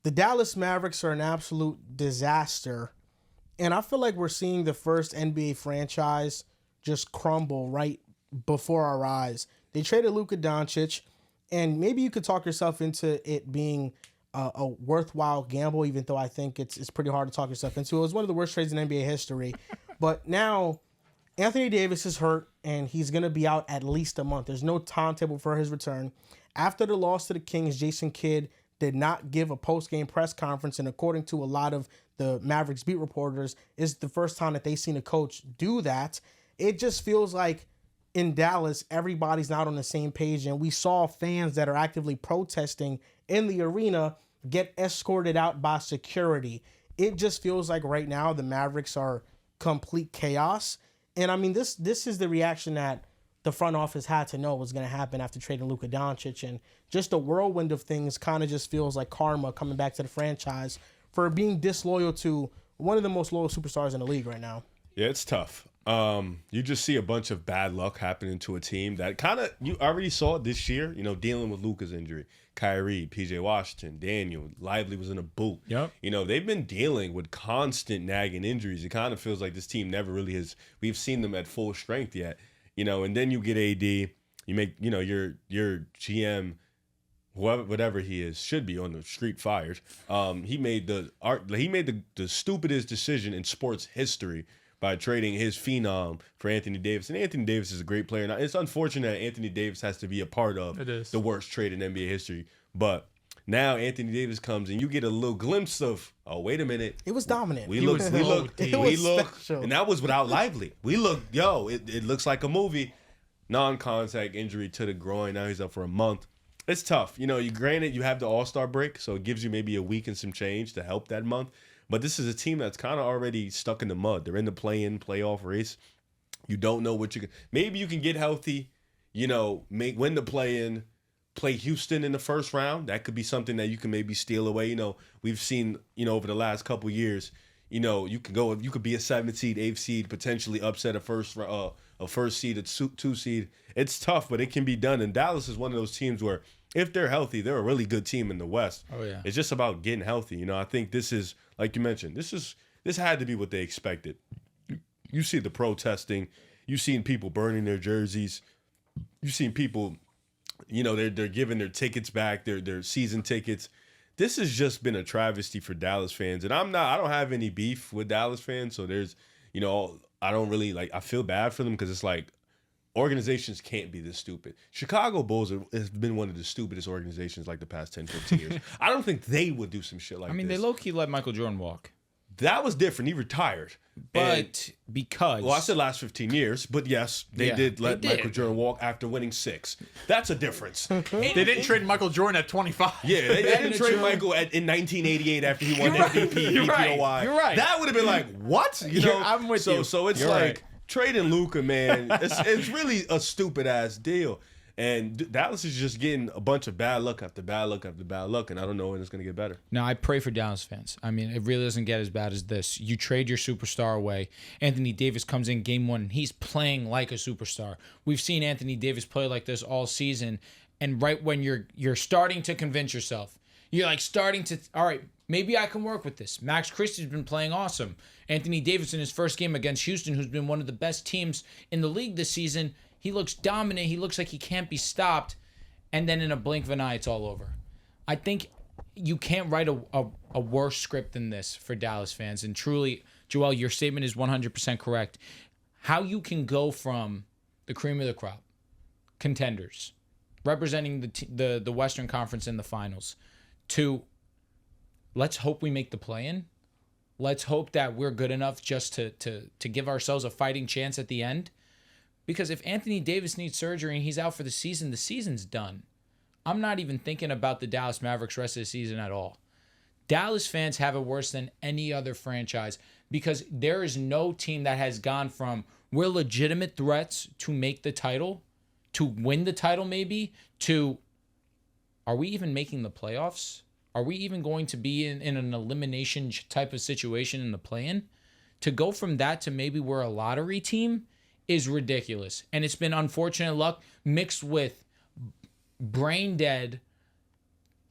the Dallas Mavericks are an absolute disaster. And I feel like we're seeing the first NBA franchise just crumble right before our eyes. They traded Luka Doncic, and maybe you could talk yourself into it being a worthwhile gamble, even though I think it's pretty hard to talk yourself into. It was one of the worst trades in NBA history. But now Anthony Davis is hurt, and he's going to be out at least a month. There's no timetable for his return. After the loss to the Kings, Jason Kidd did not give a post-game press conference, and according to a lot of the Mavericks beat reporters, it's the first time that they've seen a coach do that. It just feels like in Dallas, everybody's not on the same page, and we saw fans that are actively protesting in the arena get escorted out by security. It just feels like right now the Mavericks are complete chaos. And I mean, this is the reaction that the front office had to know was going to happen after trading Luka Doncic, and just a whirlwind of things kind of just feels like karma coming back to the franchise for being disloyal to one of the most loyal superstars in the league right now. Yeah, it's tough. You just see a bunch of bad luck happening to a team that kind of, you already saw it this year, dealing with Luka's injury. Kyrie, PJ Washington, Daniel, Lively was in a boot. Yep. They've been dealing with constant nagging injuries. It kind of feels like this team never really we've seen them at full strength yet. And then you get AD, you make, your GM, whatever he is, should be on the street fired. He made the stupidest decision in sports history by trading his phenom for Anthony Davis. And Anthony Davis is a great player. Now, it's unfortunate that Anthony Davis has to be a part of the worst trade in NBA history. But now Anthony Davis comes and you get a little glimpse of, oh, wait a minute. It was dominant. We look, special. and that was without Lively. It looks like a movie. Non-contact injury to the groin. Now he's up for a month. It's tough. Granted, you have the All-Star break, so it gives you maybe a week and some change to help that month. But this is a team that's kind of already stuck in the mud. They're in the playoff race. You don't know what you can. Maybe you can get healthy, win the play-in, play Houston in the first round. That could be something that you can maybe steal away. We've seen, over the last couple years, you could be a 7th seed, 8th seed, potentially upset a first seed, a 2 seed. It's tough, but it can be done. And Dallas is one of those teams where if they're healthy, they're a really good team in the West. Oh yeah. It's just about getting healthy. I think this is, like you mentioned, this had to be what they expected. You see the protesting, you've seen people burning their jerseys, you've seen people, they're giving their tickets back, their season tickets. This has just been a travesty for Dallas fans, and I don't have any beef with Dallas fans, so there's, I don't really I feel bad for them because it's like organizations can't be this stupid. Chicago Bulls has been one of the stupidest organizations the past 10, 15 years. I don't think they would do some shit like this. They low-key let Michael Jordan walk. That was different. He retired. But because... Well, I said last 15 years, but yes, they did let Michael Jordan walk after winning 6. That's a difference. They didn't trade Michael Jordan at 25. Yeah, they didn't trade Michael in 1988 after he won MVP, You're DPOY. Right. You're right. That would have been like, what? I'm with you. So it's trading Luka, man, it's really a stupid-ass deal. And Dallas is just getting a bunch of bad luck after bad luck after bad luck, and I don't know when it's going to get better. No, I pray for Dallas fans. It really doesn't get as bad as this. You trade your superstar away. Anthony Davis comes in game 1, and he's playing like a superstar. We've seen Anthony Davis play like this all season, and right when you're starting to convince yourself, you're starting to, all right, maybe I can work with this. Max Christie's been playing awesome. Anthony Davis in his first game against Houston, who's been one of the best teams in the league this season, he looks dominant. He looks like he can't be stopped. And then in a blink of an eye, it's all over. I think you can't write a worse script than this for Dallas fans. And truly, Joel, your statement is 100% correct. How you can go from the cream of the crop, contenders, representing the Western Conference in the finals, to let's hope we make the play-in. Let's hope that we're good enough just to give ourselves a fighting chance at the end. Because if Anthony Davis needs surgery and he's out for the season's done. I'm not even thinking about the Dallas Mavericks rest of the season at all. Dallas fans have it worse than any other franchise because there is no team that has gone from we're legitimate threats to make the title, to win the title maybe, to are we even making the playoffs? Are we even going to be in an elimination type of situation in the play-in? To go from that to maybe we're a lottery team is ridiculous. And it's been unfortunate luck mixed with brain dead,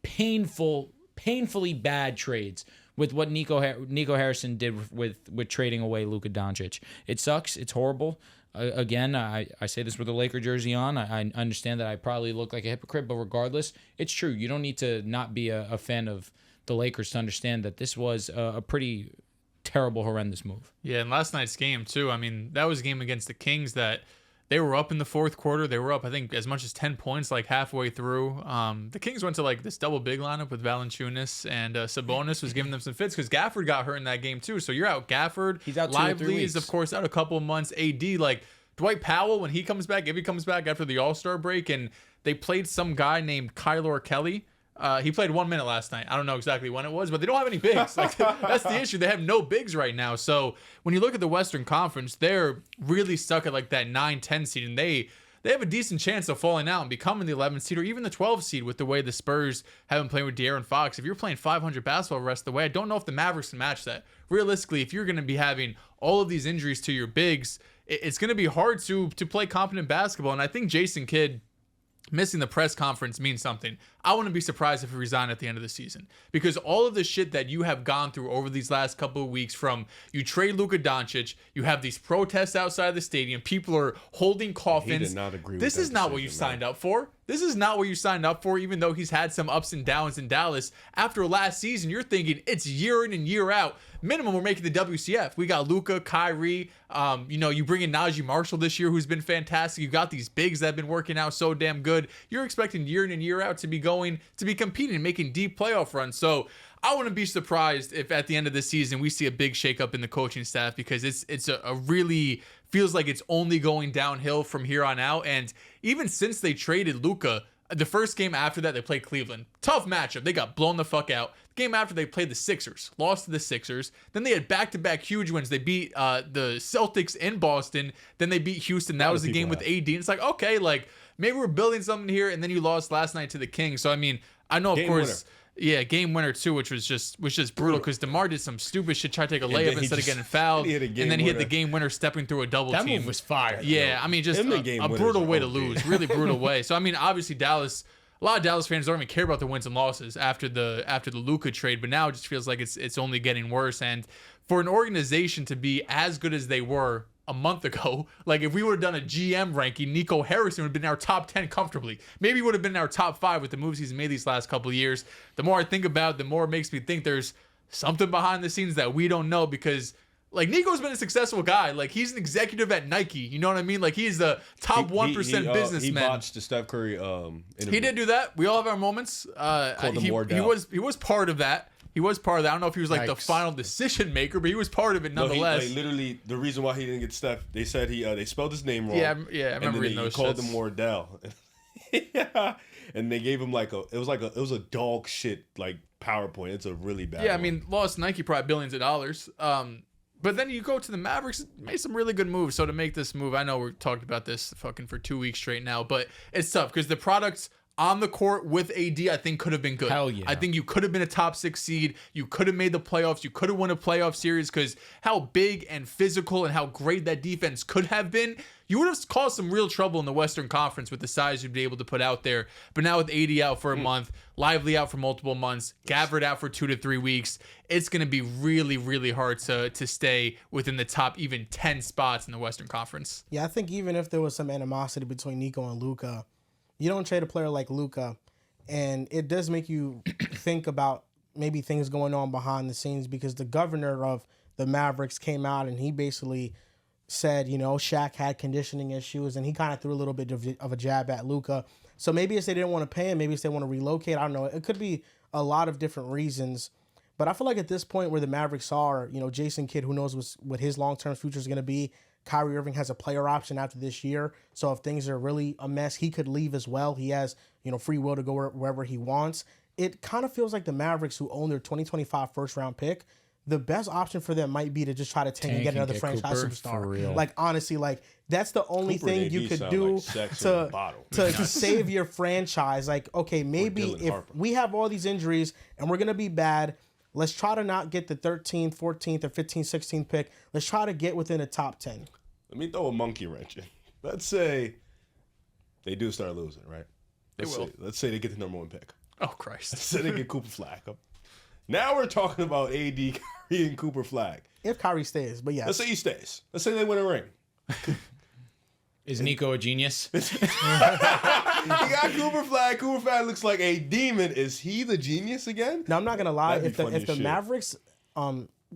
painful painfully bad trades with what Nico Harrison did with trading away Luka Doncic. It sucks. It's horrible. Again, I say this with a Laker jersey on. I understand that I probably look like a hypocrite, but regardless, it's true. You don't need to not be a fan of the Lakers to understand that this was a pretty terrible, horrendous move. Yeah, and last night's game, too. I mean, that was a game against the Kings that they were up in the fourth quarter. They were up, I think, as much as 10 points, like halfway through. The Kings went to like this double big lineup with Valanciunas, and Sabonis was giving them some fits because Gafford got hurt in that game too. So you're out Gafford. He's out 2 or 3 Lively weeks. is, of course, out a couple of months. AD, like Dwight Powell, when he comes back, if he comes back after the All-Star break, and they played some guy named Kylor Kelly. He played 1 minute last night. I don't know exactly when it was, but they don't have any bigs. Like that's the issue. They have no bigs right now. So when you look at the Western Conference, they're really stuck at like that 9-10 seed, and they have a decent chance of falling out and becoming the 11th seed or even the 12th seed with the way the Spurs have been playing with De'Aaron Fox. If you're playing 500 basketball the rest of the way, I don't know if the Mavericks can match that. Realistically, if you're going to be having all of these injuries to your bigs, it's going to be hard to play competent basketball. And I think Jason Kidd missing the press conference means something. I wouldn't be surprised if he resigned at the end of the season, because all of the shit that you have gone through over these last couple of weeks, from you trade Luka Doncic, you have these protests outside the stadium, people are holding coffins. He did not agree with this that is not what you decision, signed up for. This is not what you signed up for, even though he's had some ups and downs in Dallas. After last season, you're thinking it's year in and year out. Minimum, we're making the WCF. We got Luka, Kyrie. You bring in Najee Marshall this year, who's been fantastic. You got these bigs that have been working out so damn good. You're expecting year in and year out to be competing and making deep playoff runs. So I wouldn't be surprised if at the end of the season we see a big shakeup in the coaching staff, because it's a really feels like it's only going downhill from here on out. And even since they traded Luka, the first game after that, they played Cleveland. Tough matchup. They got blown the fuck out. The game after, they played the Sixers. Lost to the Sixers. Then they had back-to-back huge wins. They beat the Celtics in Boston. Then they beat Houston. That was the game with AD. And it's like, okay, like maybe we're building something here. And then you lost last night to the Kings. So, I mean, I know, of course... Winner. Yeah, game winner too, which was just brutal, because DeMar did some stupid shit, tried to take a layup instead of getting fouled, and then he hit the game winner stepping through a double team. That move was fire. Yeah, I mean, just a brutal way to lose, really brutal way. So I mean, obviously Dallas, a lot of Dallas fans don't even care about the wins and losses after the Luka trade, but now it just feels like it's only getting worse. And for an organization to be as good as they were a month ago, like if we would have done a GM ranking, Nico Harrison would have been in our top 10 comfortably. Maybe would have been in our top 5 with the moves he's made these last couple of years. The more I think about it, the more it makes me think there's something behind the scenes that we don't know, because like Nico's been a successful guy. Like he's an executive at Nike. You know what I mean? Like he's the top 1% businessman. He botched the Steph Curry interview. He did do that. We all have our moments. Called him He was part of that. He was part of that. I don't know if he was like the final decision maker, but he was part of it nonetheless. No, literally, the reason why he didn't get Steph, they said they spelled his name wrong. Yeah, I remember reading those. He called him Wardell. Yeah, and they gave him it was a dog shit like PowerPoint. It's a really bad. Yeah, one. I mean, lost Nike probably billions of dollars. But then you go to the Mavericks, made some really good moves. So to make this move, I know we're talking about this fucking for 2 weeks straight now, but it's tough because the products on the court with AD, I think, could have been good. Hell yeah. I think you could have been a top 6 seed. You could have made the playoffs. You could have won a playoff series, because how big and physical and how great that defense could have been. You would have caused some real trouble in the Western Conference with the size you'd be able to put out there. But now with AD out for a month, Lively out for multiple months, Gafford out for 2 to 3 weeks, it's going to be really, really hard to stay within the top even 10 spots in the Western Conference. Yeah, I think even if there was some animosity between Nico and Luka, you don't trade a player like Luka, and it does make you think about maybe things going on behind the scenes, because the governor of the Mavericks came out and he basically said, Shaq had conditioning issues, and he kind of threw a little bit of a jab at Luka. So maybe it's they didn't want to pay him, maybe it's they want to relocate. I don't know. It could be a lot of different reasons. But I feel like at this point where the Mavericks are, Jason Kidd, who knows what his long-term future is going to be. Kyrie Irving has a player option after this year. So if things are really a mess, he could leave as well. He has, free will to go wherever he wants. It kind of feels like the Mavericks, who own their 2025 first-round pick, the best option for them might be to just try to tank and get another franchise superstar. Like, honestly, like, that's the only thing you could do to save your franchise. Like, okay, maybe if we have all these injuries and we're going to be bad, let's try to not get the 13th, 14th, or 15th, 16th pick. Let's try to get within the top 10. Let me throw a monkey wrench in. Let's say they do start losing, right? Let's say they get the number 1 pick. Oh Christ. So they get Cooper Flag. Now we're talking about AD, Kyrie, and Cooper Flag. If Kyrie stays, but yes. Let's say he stays. Let's say they win a ring. Is Nico a genius? He got Cooper Flag. Cooper Flag looks like a demon. Is he the genius again? Now I'm not gonna lie. That'd be funny If as the shit. Mavericks,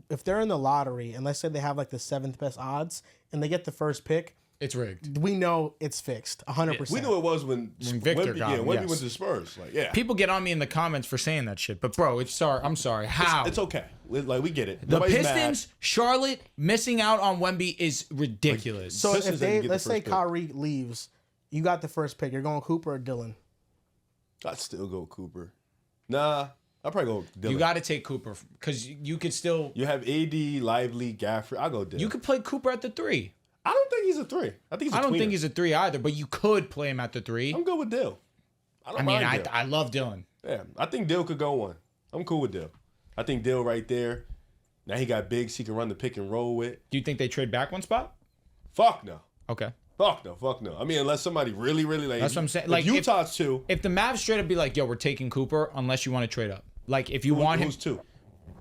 if they're in the lottery and let's say they have like the 7th best odds and they get the first pick, It's rigged. we know it's fixed 100%. We knew it was when Victor got him, Wemby yes. went to Spurs. Like, yeah. People get on me in the comments for saying that shit, but bro, I'm sorry. How? It's okay. Like, we get it. The Nobody's Pistons, Charlotte missing out on Wemby is ridiculous. So Pistons if didn't they get the let's say first pick. Kyrie leaves, you got the first pick. You're going Cooper or Dylan? I'd still go Cooper. Nah, I'll probably go Dylan. you got to take Cooper because you could still You have AD, Lively, Gafford. I'll go Dylan. you could play Cooper at the 3. I don't think he's a 3. I think he's a I don't think tweener. he's a 3 either, but you could play him at the 3. I'm good with Dill. I don't I mean, mind Dill. I love Dylan. Yeah, I think Dill could go 1. I'm cool with Dill. I think Dill right there. Now he got bigs he can run the pick and roll with. Do you think they trade back one spot? Fuck no. Okay. Fuck no. Fuck no. I mean, unless somebody really, really like. That's what I'm saying. If Like, if- Utah's 2. If the Mavs straight up be like, yo, we're taking Cooper unless you want to trade up. Like, if you want him. Who's 2?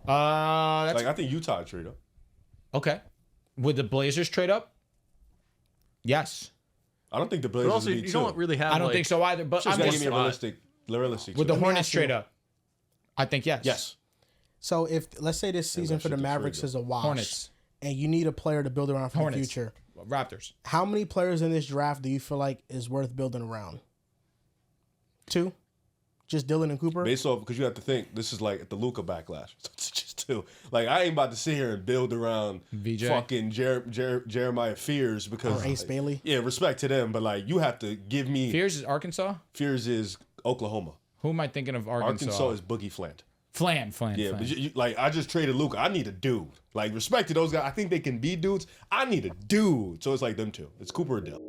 That's Like, I think Utah trade up. okay. Would the Blazers trade up? Yes. I don't think the But Blazers also, would be you 2. don't really have. I don't like, think so either. But Just I'm gotta just, give me a realistic. would the choice. Hornets ask you- trade up? I think yes. Yes. So if let's say this season for the shit to Mavericks trade is a wash, Hornets. and you need a player to build around for Hornets. the future, Raptors. how many players in this draft do you feel like is worth building around? 2? Just Dylan and Cooper? Based off, because you have to think, this is like the Luka backlash. So it's just 2. Like, I ain't about to sit here and build around VJ? fucking Jeremiah Fears because. Or Ace Bailey? Yeah, respect to them, but like, you have to give me. Fears is Arkansas? Fears is Oklahoma. Who am I thinking of Arkansas? Arkansas is Boogie Flant. Flan. Yeah, but like, I just traded Luka. I need a dude. Like, respect to those guys. I think they can be dudes. I need a dude. So it's like them 2. It's Cooper or Dill.